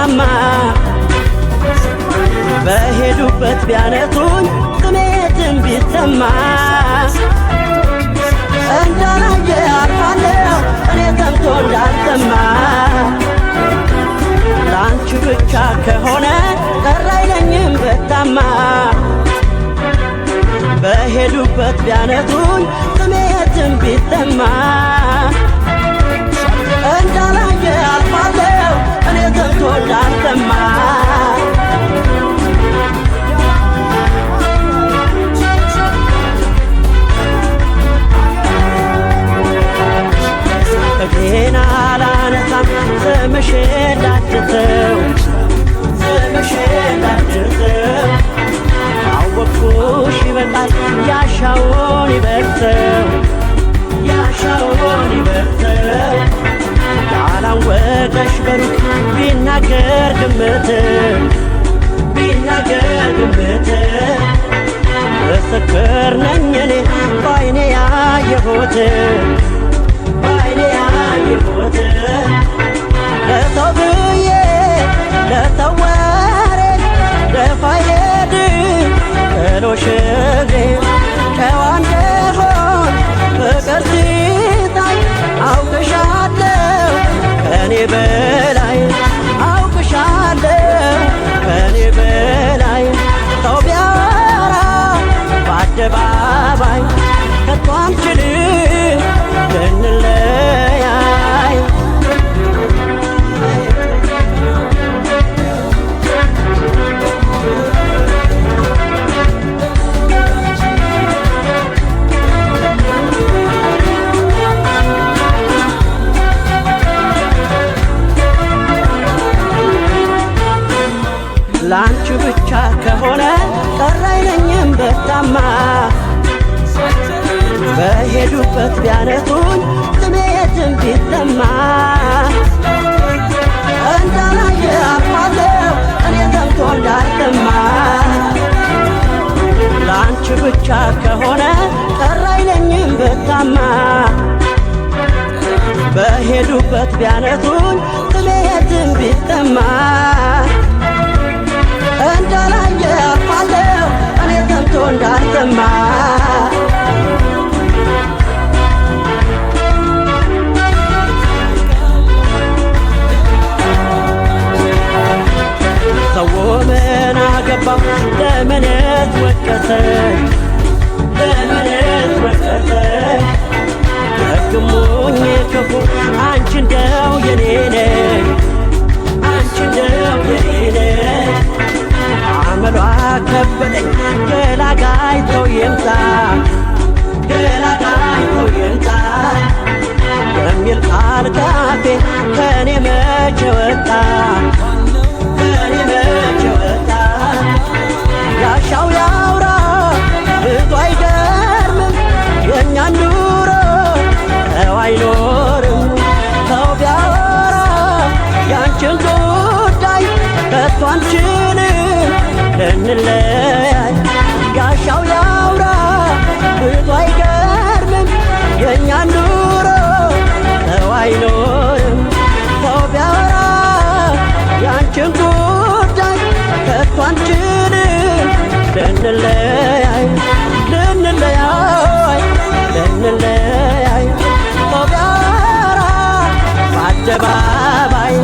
በታማ በሄዱበት ቢያነቱኝ ስሜትን ቢሰማ እንዳላየ አልፋለሁ እኔ ሰምቶ እንዳልሰማ ላንቺ ብቻ ከሆነ ቀር አይለኝም በታማ በሄዱበት ቢያነቱኝ ስሜትን ቢሰማ እንዳላየ አልፋለሁ እኔ ሰምቶ እንዳልሰማ እግሬን አላነሳም ስምሽን ላድርሰው ስምሽን ላድርሰው አወቅኩሽ ይበቃል ያሻውን ይበርሰው ያሻውን ይበርሰው ያላወቀሽ በሩቅ ቢናገር ግምት ቢናገር ግምት ምስክር ነኝ እኔ ባይኔ ያየሁት ባይኔ ያየሁት ለሰው ብዬ ለሰው ወሬ ደፋ ሄድ ጥሎሽ እግሬ ጨዋ እንደሆን ፍቅር ሲታይ አውቅሻለሁ ከኔ በላይ አውቅሻለሁ ከኔ በላይ ሰው ቢያወራ በአደባባይ ከቶ አንችልም ልንለያይ ላንቺ ብቻ ከሆነ ቀር አይለኝም በታማ በሄዱበት ቢያነቱኝ ስሜትን ቢሰማ እንዳላየ አልፋለሁ እኔ ሰምቶ እንዳልሰማ ላንቺ ብቻ ከሆነ ቀር አይለኝም በታማ በሄዱበት ቢያነቱኝ ስሜትን ቢሰማ እንዳላየ አልፋለሁ እኔ ሰምቶ እንዳልሰማ ሰው ምን አገባው ለምንስ ወቀሰኝ ለምንስ ወቀሰኝ ደግሞኝ ክፉ አንቺ እንደው የኔ ነኝ አንቺ እንደው የኔ ነኝ አመሏ ከበደኝ ገላጋይ ሰው ይምጣ ገላጋይ ሰው ይምጣ የሚል ቃል ካፌ ከኔ መቼ ወጣ ከኔ መቼ ወጣ ያሻው ያውራ ብዙ አይገርምም የእኛን ኑሮ ሰው አይኖርም ሰው ቢያወራ ያንቺን ጉዳይ ከቶ አንችልም ልንለያይ ያሻው ያውራ ብዙ አይገርምም የእኛን ኑሮ ሰው አይኖርም ሰው ቢያወራ ያንቺን ጉዳይ ከቶ አንችልም ልንለያይ ልንለያይ ልንለያይ ሰው ቢያወራ በአደባባይ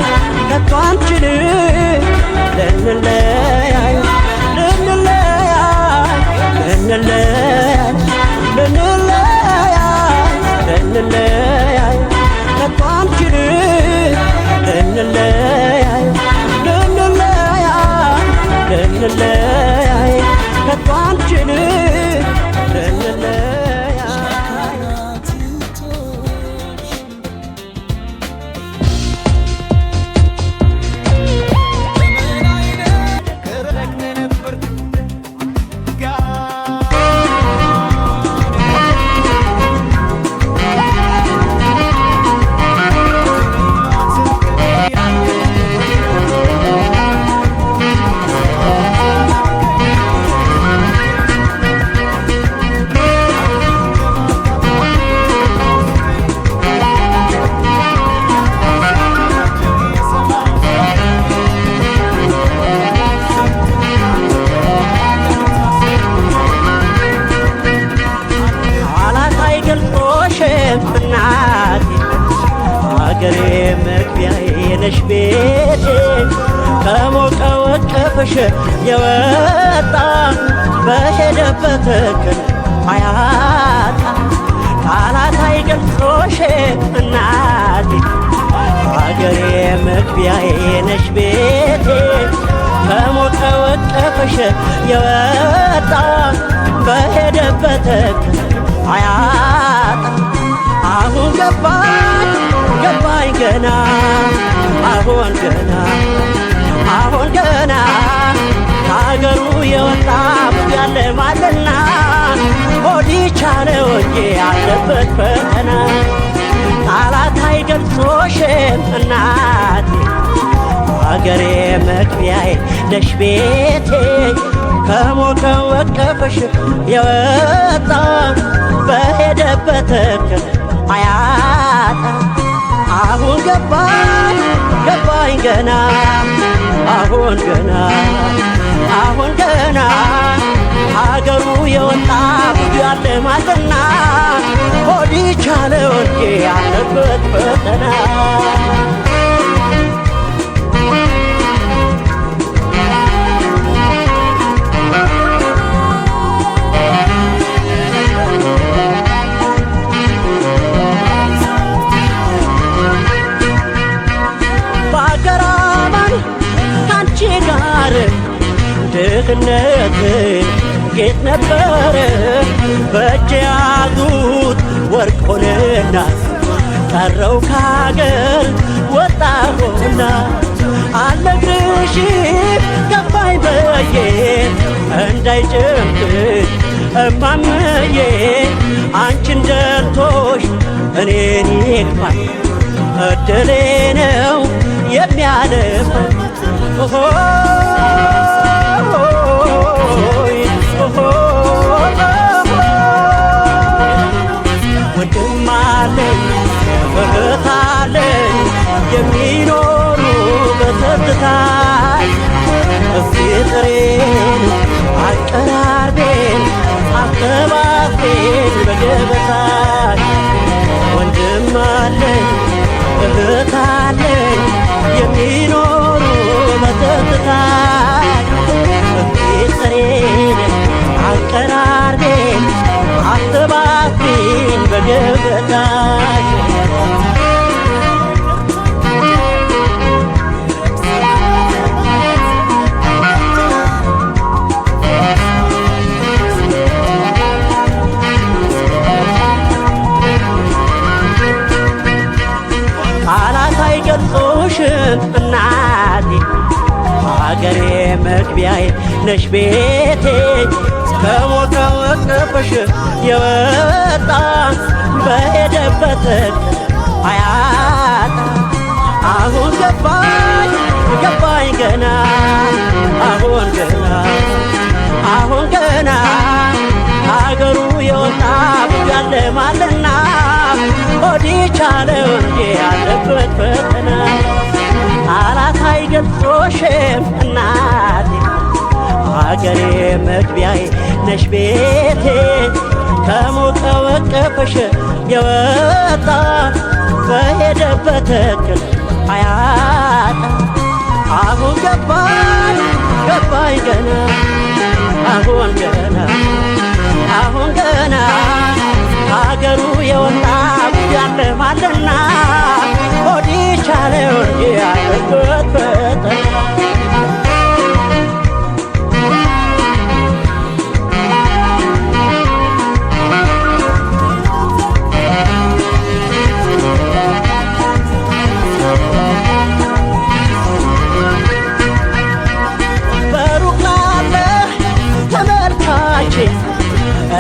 ከቶ አንችልም ልንለያይ ልንለያይ ልንለያይ ልንለያይ ልንለያይ ከቶ አንችልም ልንለያይ ልንለያይ ልንለያይ ከቶ አንችልም ልንለያይ ነሽ ቤቴ ከሞቀው እቅፍሽ የወጣ በሄደበት እክል አያጣ ቃላት አይገልጾሽም እናቴ አገሬ መግቢያዬ ነሽ ቤቴ ከሞቀው እቅፍሽ የወጣ በሄደበት እክል አያጣ አሁን ገባኝ ገባኝ ገና አሁን ገና አሁን ገና ከአገሩ የወጣ ብዙ ያለማልና ሆድ ቻለው እንጂ ያለበት ፈተና ቃላት አይገልጾሽም እናቴ አገሬ መግቢያዬ ነሽ ቤቴ ከሞቀው እቅፍሽ የወጣ በሄደበት እክል አያጣ አሁን ገባኝ ገባኝ ገና አሁን ገና አሁን ገና አገሩ የወጣ ብዙ ያለማልና ሆድ ቻለው እንጂ ያለበት ፈተና ድህነት ጌጥ ነበረ በእጅ ያዙት ወርቅ ሆነና ቀረው ካገር ወጣሁና አልነግርሽም ገባኝ በዬ እንዳይጨምቅሽ እማምዬ አንቺን ደልቶሽ እኔን ይክፋኝ እድሌ ነው የሚያልፈው ወንድም አለኝ እህት አለኝ የሚኖሩ በትዝታ ፍቅሬን አቀራርቤን አስተባብሬን በገበታ ወንድም አለኝ እህት አለኝ የሚኖሩ በትዝታ ፍቅሬን አቀራርቤን አስተባብሬን በገበታ ቃላት አይገልጾሽም እናቴ አገሬ መግቢያዬ ነሽ ቤቴ ከሞቀው እቅፍሽ የወጣ በሄደበት አያጣ አሁን ገባኝ ገባኝ ገና አሁን ገና አሁን ገና አገሩ የወጣ ብዙ ያለማልና ሆድ ቻለው እንጂ ያለበት ፈተና ቃላት አይገልጾሽም እናቴ አገሬ መግቢያዬ ነሽ ቤቴ ከሞቀው እቅፍሽ የወጣ በሄደበት እክል አያጣ አሁን ገባኝ ገባኝ ገና አሁን ገና አሁን ገና አገሩ የወጣ ብዙ ያለማልና ሆድ ቻለው እንጂ ያለበት ፈተና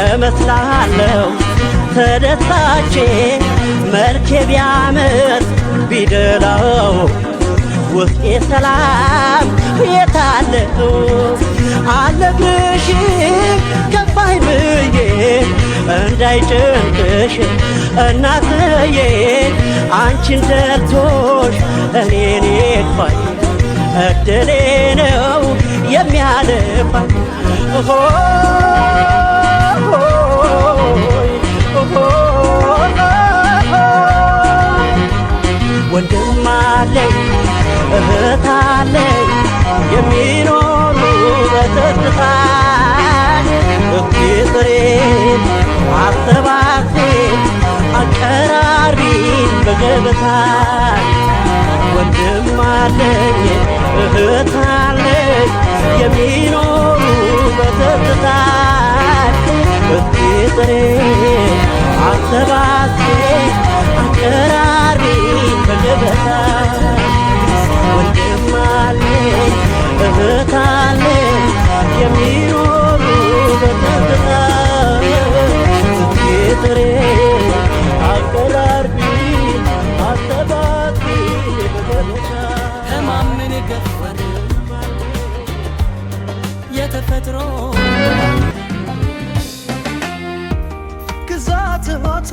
እመስላለሁ ተደሳቼ መልኬ ቢያምር ቢደላው ውስጤ ሰላም የታለው አልነግርሽም ገባኝ ብዬ እንዳይጨንቅሽ እናትዬ አንቺን ደልቶሽ እኔን ይክፋኝ እድሌ ነው የሚያልፋኝ ወንድም አለኝ ፍቅሬ አሰባሴ አቀራሪ በገበታ ወንድም አለኝ እህት አለኝ የሚኖሩ በትዝታ ፍቅሬ አቀራሪ አሰባሴ በገበታ ተማምን ገፈር የተፈጥሮ ግዛት ቦታ